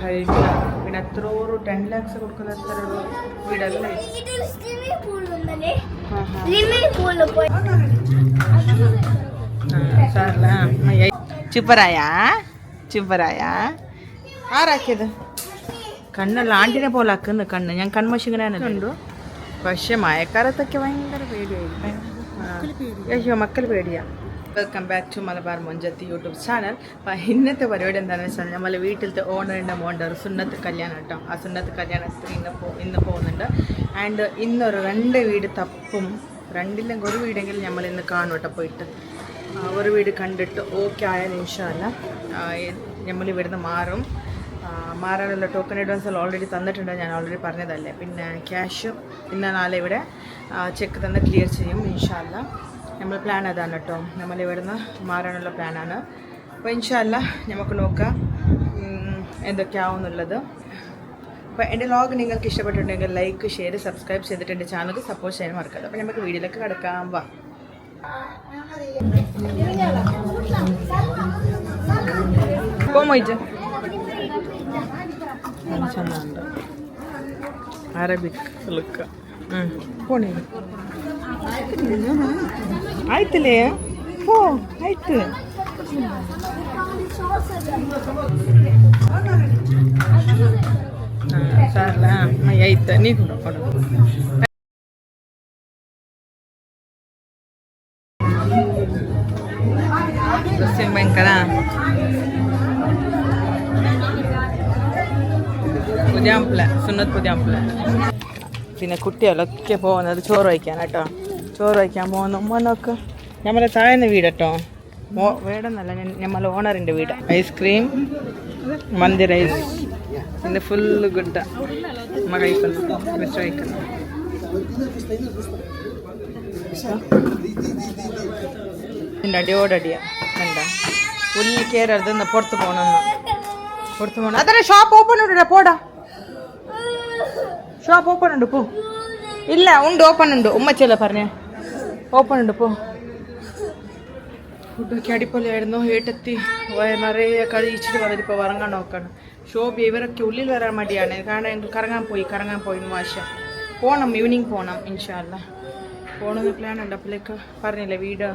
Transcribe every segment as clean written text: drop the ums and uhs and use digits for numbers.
Height പിന്നെ എത്ര ഒരു 10 lakhs കൊടുക്കുന്ന എത്ര ഒരു വീടല്ലേ ചുപ്പറായ ആരാക്കിയത് കണ്ണെല്ലാം ആണ്ടിനെ പോലെ ആക്കുന്നു കണ്ണ് ഞാൻ കൺമശിങ്ങനെയാണ് ഉണ്ടോ പക്ഷെ മഴക്കാലത്തൊക്കെ ഭയങ്കര പേടിയായി മക്കൾ പേടിയാ വെൽക്കം ബാക്ക് ടു മലബാർ മൊഞ്ചത്തി യൂട്യൂബ് ചാനൽ അപ്പം ഇന്നത്തെ പരിപാടി എന്താണെന്ന് വെച്ചാൽ നമ്മൾ വീട്ടിലത്തെ ഓണറിൻ്റെ മോൻ്റെ ഒരു സുന്നത്ത് കല്യാണം കേട്ടോ ആ സുന്നത്ത് കല്യാണത്തിന് ഇന്ന് പോകുന്നുണ്ട് ആൻഡ് ഇന്നൊരു 2 വീട് തപ്പും രണ്ടില്ലെങ്കിൽ ഒരു വീടെങ്കിലും നമ്മൾ ഇന്ന് കാണും കേട്ടോ പോയിട്ട് ഒരു വീട് കണ്ടിട്ട് ഓക്കെ ആയാലും ഇൻഷാല്ല നമ്മൾ ഇവിടുന്ന് മാറാനുള്ള ടോക്കൺ അഡ്വാൻസ് ഓൾറെഡി തന്നിട്ടുണ്ട് ഞാൻ ഓൾറെഡി പറഞ്ഞതല്ലേ പിന്നെ ക്യാഷും ഇന്ന നാളെ ഇവിടെ ചെക്ക് തന്ന് ക്ലിയർ ചെയ്യും ഇൻഷാല്ല നമ്മൾ പ്ലാൻ അതാണ് കേട്ടോ നമ്മൾ ഇവിടുന്ന് മാറാനുള്ള പ്ലാനാണ് അപ്പോൾ ഇൻഷാല്ല നമുക്ക് നോക്കാം എന്തൊക്കെയാവുന്നുള്ളത് അപ്പോൾ എൻ്റെ വ്ലോഗ് നിങ്ങൾക്ക് ഇഷ്ടപ്പെട്ടിട്ടുണ്ടെങ്കിൽ ലൈക്ക് ഷെയർ സബ്സ്ക്രൈബ് ചെയ്തിട്ട് എൻ്റെ ചാനൽ സപ്പോർട്ട് ചെയ്യാൻ മറക്കരുത് അപ്പോൾ നമുക്ക് വീഡിയോയിലേക്ക് കിടക്കാം വാ പോയിട്ട് ಚೆನ್ನಾಗಿ ಅರಬಿಕ್ ಲುಕ್ ಪೋಣಿ ಆಯ್ತಲೇ ಹೋ ಆಯ್ತು ಸಾರ್ಲ ಆಯ್ತು ನೀ ಕೊಡು ಬಸ್ಸಿನ ಭಯಂಕರ പുതിയാമ്പിള സുന്നത്ത് പുതിയാമ്പിള പിന്നെ കുട്ടികളൊക്കെ പോകുന്നത് ചോറ് വയ്ക്കാൻ കേട്ടോ ചോറ് വയ്ക്കാൻ പോകുന്ന ഉമ്മനൊക്കെ നമ്മളെ താഴ്ന്ന വീട് കേട്ടോ വീടെന്നല്ല നമ്മളെ ഓണറിൻ്റെ വീട് ഐസ്ക്രീം മന്തി റൈസ് പിന്നെ ഫുള്ള് ഗുഡ അമ്മ കഴിക്കുന്നു മിസ്റ്റർ കഴിക്കുന്നു ഇതിൻ്റെ അടിയോടടിയാ എന്താ ഉള്ളിൽ കയറരുത് പുറത്ത് പോകണം അതന്നെ ഷോപ്പ് ഓപ്പൺ ഉണ്ട് പോടാ ഷോപ്പ് ഓപ്പൺ ഉണ്ട് പോ ഇല്ല ഉണ്ട് ഓപ്പൺ ഉണ്ട് ഉമ്മച്ചല്ല പറഞ്ഞേ ഓപ്പൺ ഉണ്ട് പോ ഫുഡൊക്കെ അടിപൊളിയായിരുന്നു ഏട്ടെത്തി നിറയെ കഴിച്ചിട്ട് വന്നിപ്പോൾ ഇറങ്ങാൻ നോക്കണം ഷോപ്പ് ഇവരൊക്കെ ഉള്ളിൽ വരാൻ മടിയാണ് കാരണം കറങ്ങാൻ പോയി വാശ പോകണം ഈവനിങ് പോകണം ഇൻഷാല്ല പോകണമെന്ന് പ്ലാൻ ഉണ്ട് അപ്പോഴേക്ക് പറഞ്ഞില്ലേ വീട്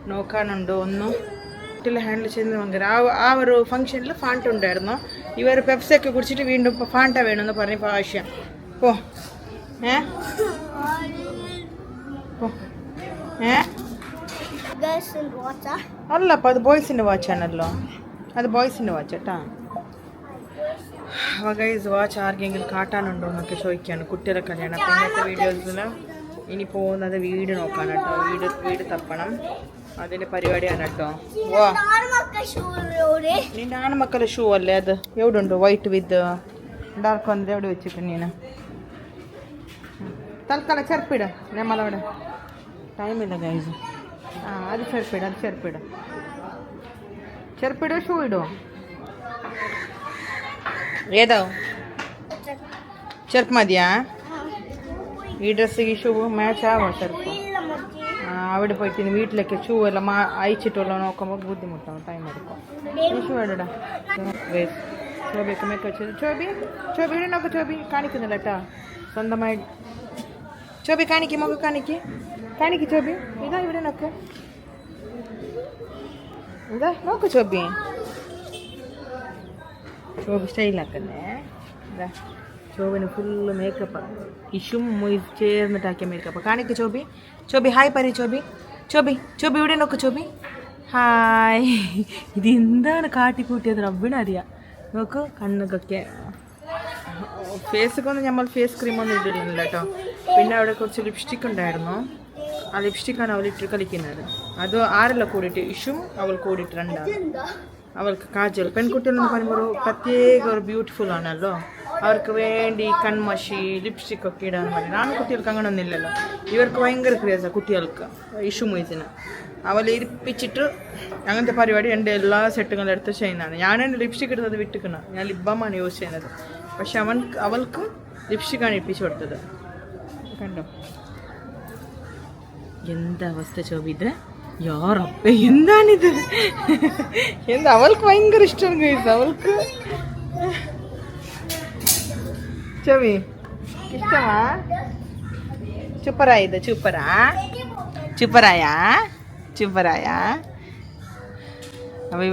നോക്കാനുണ്ടോ ഒന്നും ഹാൻഡിൽ ചെയ്യുന്നത് ഭയങ്കര ആ ഒരു ഫംഗ്ഷനിൽ ഫാൻറ്റ ഉണ്ടായിരുന്നു ഇവർ പെപ്സിയൊക്കെ കുടിച്ചിട്ട് വീണ്ടും ഫാൻറ്റ വേണമെന്ന് പറഞ്ഞ് ആവശ്യം പോ അല്ലപ്പോൾ അത് ബോയ്സിൻ്റെ വാച്ചാണല്ലോ അത് ബോയ്സിൻ്റെ വാച്ച് കേട്ടാ ഗൈസ് വാച്ച് ആർക്കെങ്കിലും കാട്ടാനുണ്ടോ എന്നൊക്കെ ചോദിക്കുകയാണ് കുട്ടികളെ കല്യാണം അപ്പോൾ ഇന്നത്തെ വീഡിയോസിൽ ഇനി പോകുന്നത് വീട് നോക്കാൻ കേട്ടോ വീട് തപ്പണം അതിൻ്റെ പരിപാടിയാണ് കേട്ടോ വാ നിന്റെ ആൺമക്കളുടെ ഷൂ അല്ലേ അത് എവിടെ ഉണ്ട് വൈറ്റ് വിത്ത് ഡാർക്ക് വന്നത് എവിടെ വെച്ചിട്ട് നീನು തൽക്കാല ചെറുപ്പിട നമ്മളവിടെ ടൈമില്ല ഗൈസ് അത് ചെറുപ്പിട ഷൂ ഇടുമോ ഏതോ ചെറുപ്പ് മതിയാ ഈ ഡ്രസ്സിಗೆ ഷൂ മാച്ച് ആവോ ചെറുപ്പ് അവിടെ പോയിട്ട് വീട്ടിലേക്ക് ഷൂ എല്ലാം അയച്ചിട്ടുള്ള നോക്കുമ്പോൾ ബുദ്ധിമുട്ടാവും ടൈം എടുക്കും ഷൂ ഇടാ ചോബിയൊക്കെ മേക്ക് വെച്ചത് ചോബി ഇവിടെ നോക്ക് ചോബി കാണിക്കുന്നില്ല കേട്ടോ സ്വന്തമായി ചോബി കാണിക്ക് മുഖം കാണിക്ക് ചോബി ഇതാ ഇവിടെ നോക്ക് ഇതാ നോക്ക് ചോബി സ്റ്റൈലാക്കുന്നേ ഇതാ ചോബിന് ഫുള്ള് മേക്കപ്പാണ് ഇഷും മൊയ്സ് ചേർന്നിട്ടാക്കിയ മേക്കപ്പ് കാണിക്ക് ചോബി ഹായ് പറ ചോബി ഇവിടെ നോക്ക് ചോബി ഹായ് ഇത് എന്താണ് കാട്ടിക്കൂട്ടിയത് റബ്ബിനറിയാം നോക്ക് കണ്ണുകൊക്കെ ഫേസൊക്കെ നമ്മൾ ഫേസ് ക്രീമൊന്നും ഇട്ടില്ല കേട്ടോ പിന്നെ അവിടെ കുറച്ച് ലിപ്സ്റ്റിക് ഉണ്ടായിരുന്നു ആ ലിപ്സ്റ്റിക്കാണ് അവളിട്ട് കളിക്കുന്നത് അത് ആരെല്ലാം കൂടിയിട്ട് ഇഷും അവൾ കൂടിയിട്ട് രണ്ടാണ് അവൾക്ക് കാജൽ പെൺകുട്ടികളെന്ന് പറയുമ്പോൾ ഒരു പ്രത്യേക ഒരു ബ്യൂട്ടിഫുൾ ആണല്ലോ അവർക്ക് വേണ്ടി കൺമഷി ലിപ്സ്റ്റിക് ഒക്കെ ഇടാൻ വേണ്ടി ആൺകുട്ടികൾക്ക് അങ്ങനെയൊന്നും ഇല്ലല്ലോ ഇവർക്ക് ഭയങ്കര ക്രേസാണ് കുട്ടികൾക്ക് ഇഷു മൊയ്സിന് അവൾ ഇരിപ്പിച്ചിട്ട് അങ്ങനത്തെ പരിപാടി എൻ്റെ എല്ലാ സെറ്റുകളും എടുത്ത് ചെയ്യുന്നതാണ് ഞാൻ എൻ്റെ ലിപ്സ്റ്റിക് എടുത്തത് വിട്ടിക്കണം ഞാൻ ലിപ് ബാമാണ് യൂസ് ചെയ്യുന്നത് പക്ഷെ അവൾക്കും ലിപ്സ്റ്റിക്കാണ് ഇപ്പിച്ചു കൊടുത്തത് കണ്ടോ എന്താ അവസ്ഥ ചോബിത് യാറപ്പ എന്താണിത് അവൾക്ക് ഭയങ്കര ഇഷ്ടമാണ് ഗൈസ് അവൾക്ക് ചെവി ഇഷ്ടമാ സൂപ്പറായത് സൂപ്പറായാ അപ്പോൾ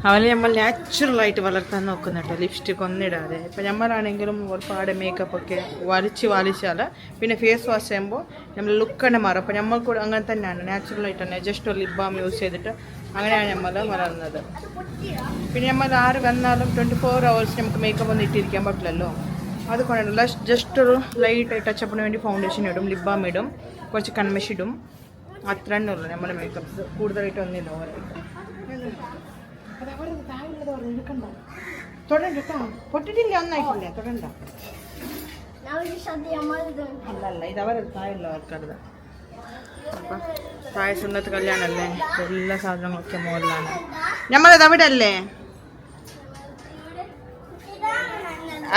അവരെ നമ്മൾ നാച്ചുറലായിട്ട് വളർത്താൻ നോക്കുന്ന കേട്ടോ. ലിപ്സ്റ്റിക് ഒന്നും ഇടാതെ. ഇപ്പം നമ്മളാണെങ്കിലും ഒരുപാട് മേക്കപ്പൊക്കെ വലിച്ചാൽ പിന്നെ ഫേസ് വാഷ് ചെയ്യുമ്പോൾ നമ്മൾ ലുക്ക് തന്നെ മാറും. അപ്പോൾ നമ്മൾ കൂടെ അങ്ങനെ തന്നെയാണ്, നാച്ചുറലായിട്ട് തന്നെ ജസ്റ്റ് ഒരു ലിപ് ബാം യൂസ് ചെയ്തിട്ട് അങ്ങനെയാണ് നമ്മൾ വളർന്നത്. പിന്നെ നമ്മൾ ആര് വന്നാലും 24 hours നമുക്ക് മേക്കപ്പ് ഒന്നും ഇട്ടിരിക്കാൻ പറ്റില്ലല്ലോ. അതുകൊണ്ടല്ല ജസ്റ്റ് ഒരു ലൈറ്റ് ടച്ചപ്പിന് വേണ്ടി ഫൗണ്ടേഷൻ ഇടും, ലിപ് ബാം ഇടും, കുറച്ച് കൺമഷി ഇടും, അത്ര തന്നെ ഉള്ളൂ നമ്മുടെ മേക്കപ്പ്സ്. കൂടുതലായിട്ട് ഒന്നില്ല. തൊടണ്ട കേട്ടോ, പൊട്ടിട്ടില്ല, ഒന്നായിട്ടില്ല, തൊടണ്ട. അല്ലല്ല, ഇത് അവരുടെ തായുള്ള ആൾക്കാരുടെ. അപ്പം താഴെ സുന്നത്ത് കല്യാണമല്ലേ, എല്ലാ സാധനങ്ങളൊക്കെ മുകളിലാണ്. നമ്മളിത് അവിടെ അല്ലേ,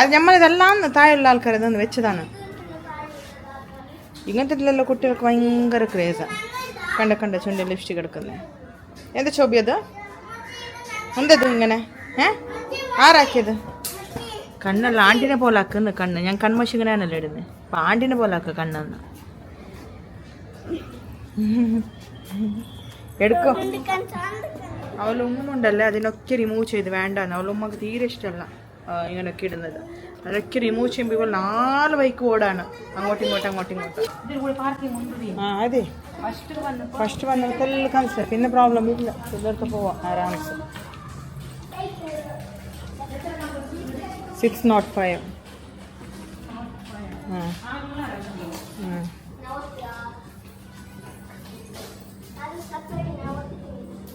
അത് നമ്മളിതെല്ലാം താഴെയുള്ള ആൾക്കാർ ഇതൊന്ന് വെച്ചതാണ്. ഇങ്ങനത്തെ ഇതിലുള്ള കുട്ടികൾക്ക് ഭയങ്കര ക്രേസാണ്. കണ്ട ചുണ്ടി ലിപ്സ്റ്റിക് എടുക്കുന്നത്. എന്താ ചോബിയത്? എന്തത് ഇങ്ങനെ? ആരാക്കിയത്? കണ്ണല്ല, ആണ്ടിനെ പോലെ ആക്കുന്ന കണ്ണ്. ഞാൻ കൺമഷി ഇങ്ങനെയാണല്ലോ ഇടുന്നത്. അപ്പം ആണ്ടിനെ പോലെ ആക്കുക കണ്ണെന്ന്. എടുക്കോ? അവളുമ്മുണ്ടല്ലേ, അതിനൊക്കെ റിമൂവ് ചെയ്ത് വേണ്ടാന്ന്. അവളുമ്മക്ക് തീരെ ഇഷ്ടമല്ല ഇങ്ങനെയൊക്കെ ഇടുന്നത്. അതൊക്കെ റിമൂവ് ചെയ്യുമ്പോൾ ഇപ്പോൾ 4 ബൈക്ക് ഓടാണ് അങ്ങോട്ടും ഇങ്ങോട്ടും. ആ അതെ, ഫസ്റ്റ് വന്നിട്ടെല്ലാം കാണിച്ച പിന്നെ പ്രോബ്ലം ഇല്ല, പിള്ളേർക്ക് പോവാം ആരാംസ്. 605.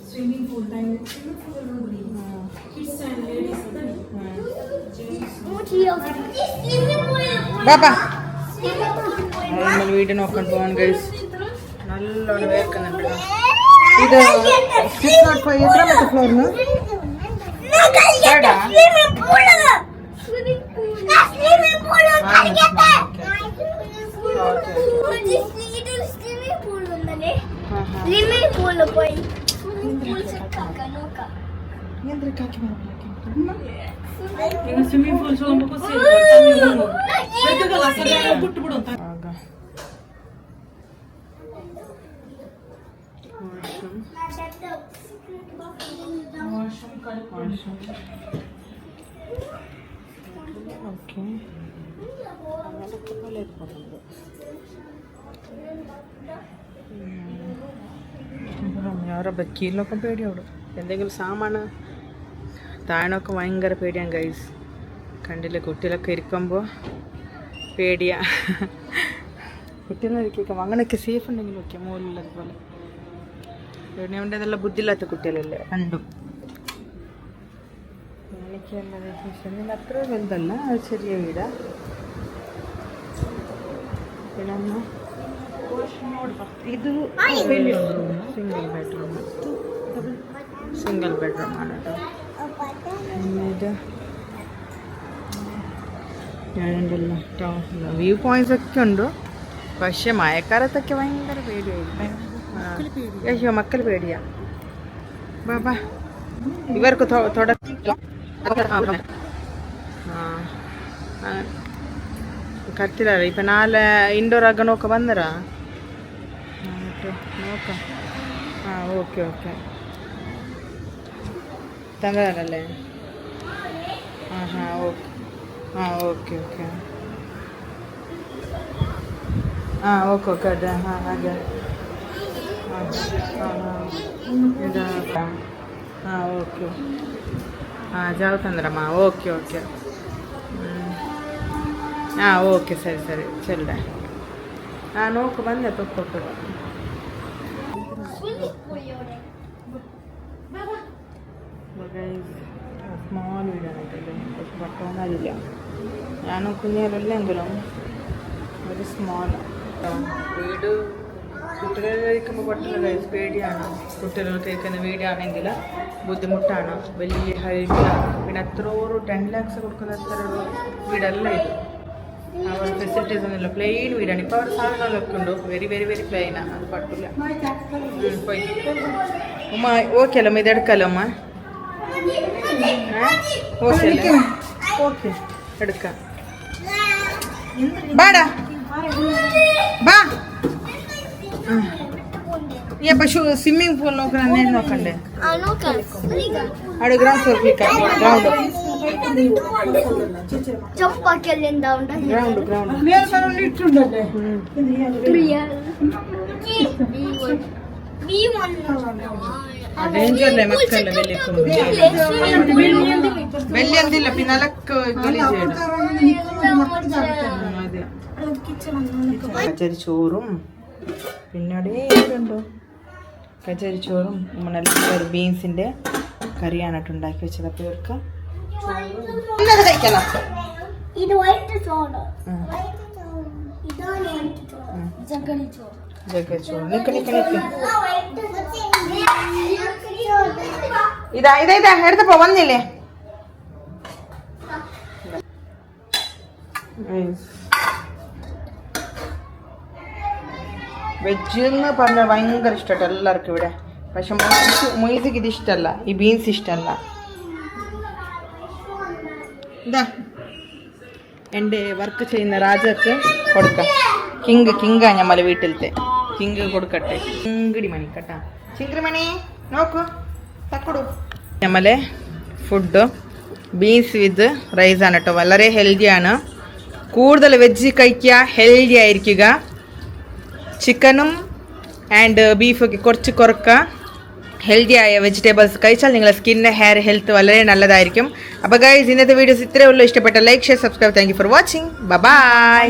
Swimming pool time. Kids and ladies. Baba നമ്മൾ വീട് നോക്കാൻ പോവാൻ ഗൈസ്. നല്ലോണം വേർക്കുന്നുണ്ട്. ഇത് 605 എത്രാമത്തെ ഫ്ലോറിന്? Swimming pool so हमको से तो गला से गुट बुड़ता ഓക്കെ. അവരുടെ ബക്കീലിനൊക്കെ പേടിയോടും. എന്തെങ്കിലും സാമാന് താഴെയൊക്കെ ഭയങ്കര പേടിയാണ് ഗൈസ്. കണ്ടില്ലേ, കുട്ടികളൊക്കെ ഇരിക്കുമ്പോൾ പേടിയാ. കുട്ടികളിരിക്കും അങ്ങനെയൊക്കെ സേഫ് ഉണ്ടെങ്കിലും ഒക്കെ മുകളിലതുപോലെ. പിന്നെ അവിടെ നല്ല ബുദ്ധിയില്ലാത്ത കുട്ടികളല്ലേ രണ്ടും. എനിക്കുള്ളത് അത്ര വലുതല്ല, അത് ചെറിയ വീടാ. പിന്നെ ഒന്ന് ഇത് സിംഗിൾ ബെഡ്റൂമാണ് കേട്ടോ. ഇത് ഞാനുണ്ടല്ലോ ടൗണിൽ വ്യൂ പോയിന്റ്സ് ഒക്കെ ഉണ്ട്. പക്ഷെ മഴക്കാലത്തൊക്കെ ഭയങ്കര പേടിയായിരിക്കും. മക്കൾ പേടിയാ. ബാബാ ഇവർക്ക് കത്തില്ല. ഇപ്പം 4 ഇൻഡോർ ആകണമൊക്കെ വന്നരാ നോക്കാം. ഓക്കെ തന്നതല്ലേ? ഓക്കെ ഓക്കെ അതെ. അതെ ഇതാ. ഓക്കെ ಜಾವತಂದ್ರಮ್ಮ. ಓಕೆ ಓಕೆ ಸರಿ ಚೆಲ್ಲೆ. ನೋಕು ಬಂದೆ ತೊಕ್ಕೊಟ್ಟು. സ്മോൾ വീടാണിട്ടല്ലേ, പട്ടൊന്നല്ല. ഞാനും കുഞ്ഞിലെങ്കിലും ഒരു സ്മോൾ വീട്. കുട്ടികൾ കഴിക്കുമ്പോൾ പെട്ടെന്ന് പേടിയാണ്. കുട്ടികൾ കഴിക്കുന്ന വീടാണെങ്കിൽ ബുദ്ധിമുട്ടാണ്. വലിയ ഹൈറ്റിലാണ്. പിന്നെ അത്ര ഒരു 10 lakhs കൊടുക്കുന്ന അത്ര ഒരു വീടല്ല ഇത്. അവർ ഫെസിലിറ്റീസ് ഒന്നുമില്ല. പ്ലെയിൻ വീടാണ്. ഇപ്പോൾ അവർ സാധനങ്ങളൊക്കെ ഉണ്ട്. വെരി പ്ലെയിനാണ്. അത് പറ്റില്ല. പോയി ഉമ്മ ഓക്കെ അല്ലമ്മ, ഇതെടുക്കാമല്ലോ അമ്മ? ഓക്കെ എടുക്കാം. ബാടാ ബാ ഈ അപ്പൊ സ്വിമ്മിംഗ് പൂൾ നോക്കണം നേരം നോക്കണ്ടേ അവിടെ ground floor ground ground ground ಡೇಂಜರ್ಲೆ ಮಕ್ಕಳ ಬೆಲ್ಲಿ ಅಂದಿಲ್ಲ ಪಿನ್ನಲಕ್ಕೆ കച്ചരി ചോറും പിന്നീട് ഏതുണ്ടോ കച്ചരി ചോറും നല്ല ബീൻസിന്റെ കറിയാണ് കേട്ടോ ഉണ്ടാക്കി വെച്ചത്. അപ്പോൾ ഇവർക്ക് കഴിക്കണം. ഇതാ ഇതാ ഇതാ എടുത്തപ്പോ വന്നില്ലേ വെജ് എന്ന് പറഞ്ഞാൽ ഭയങ്കര ഇഷ്ടട്ടോ എല്ലാവർക്കും ഇവിടെ. പക്ഷെ മൊയ്സിക്ക് ഇത് ഇഷ്ടമല്ല, ഈ ബീൻസ് ഇഷ്ടമല്ല. ഇതാ എൻ്റെ വർക്ക് ചെയ്യുന്ന രാജക്ക് കൊടുക്കാം. കിങ്കാ ഞമ്മളെ വീട്ടിലത്തെ കിങ് കൊടുക്കട്ടെ. ചിങ്കിടി മണി കേട്ടാ, ചിങ്കിടി മണി നോക്കൂ തക്കൊടു. ഞമ്മലെ ഫുഡ് ബീൻസ് വിത്ത് റൈസാണ് കേട്ടോ. വളരെ ഹെൽത്തിയാണ്. കൂടുതൽ വെജ് കഴിക്കുക, ഹെൽത്തി ആയിരിക്കുക. ചിക്കനും ആൻഡ് ബീഫൊക്കെ കുറച്ച് കുറക്കുക. ഹെൽത്തി ആയ വെജിറ്റബിൾസ് കഴിച്ചാൽ നിങ്ങളുടെ സ്കിന്നിന് ഹെയർ ഹെൽത്ത് വളരെ നല്ലതായിരിക്കും. അപ്പോൾ ഗൈസ് ഇന്നത്തെ വീഡിയോസ് ഇത്രയേ ഉള്ളൂ. ഇഷ്ടപ്പെട്ട like share subscribe. Thank you for watching. By.